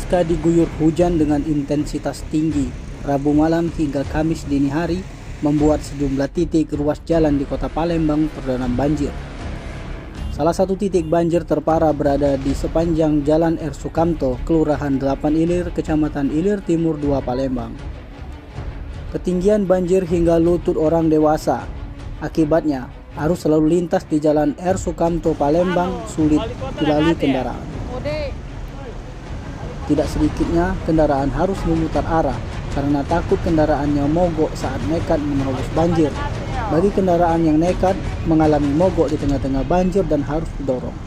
Pasca diguyur hujan dengan intensitas tinggi, Rabu malam hingga Kamis dini hari membuat sejumlah titik ruas jalan di kota Palembang terendam banjir. Salah satu titik banjir terparah berada di sepanjang Jalan R. Sukamto, Kelurahan 8 Ilir, Kecamatan Ilir Timur 2, Palembang. Ketinggian banjir hingga lutut orang dewasa. Akibatnya, arus lalu lintas di Jalan R. Sukamto, Palembang sulit dilalui kendaraan. Tidak sedikitnya kendaraan harus memutar arah karena takut kendaraannya mogok saat nekat menerobos banjir. Bagi kendaraan yang nekat mengalami mogok di tengah-tengah banjir dan harus didorong.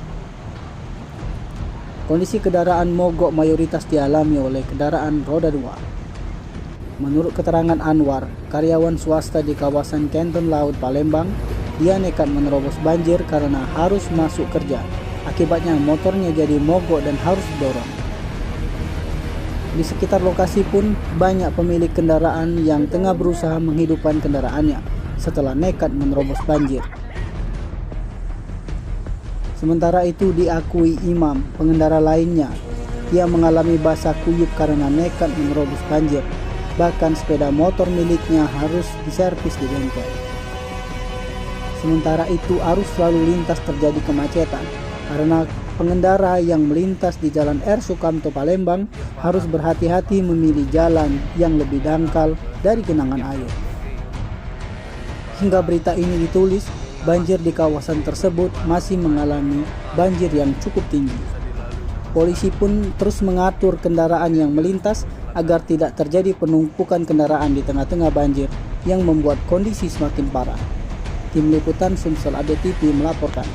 Kondisi kendaraan mogok mayoritas dialami oleh kendaraan roda 2. Menurut keterangan Anwar, karyawan swasta di kawasan Kenton Laut Palembang, dia nekat menerobos banjir karena harus masuk kerja. Akibatnya motornya jadi mogok dan harus didorong. Di sekitar lokasi pun banyak pemilik kendaraan yang tengah berusaha menghidupkan kendaraannya setelah nekat menerobos banjir. Sementara itu diakui Imam, pengendara lainnya, ia mengalami basah kuyup karena nekat menerobos banjir. Bahkan sepeda motor miliknya harus diservis di bengkel. Sementara itu arus lalu lintas terjadi kemacetan karena pengendara yang melintas di Jalan R. Sukamto Palembang harus berhati-hati memilih jalan yang lebih dangkal dari genangan air. Hingga berita ini ditulis, banjir di kawasan tersebut masih mengalami banjir yang cukup tinggi. Polisi pun terus mengatur kendaraan yang melintas agar tidak terjadi penumpukan kendaraan di tengah-tengah banjir yang membuat kondisi semakin parah. Tim Liputan Sumsel AD TV melaporkan.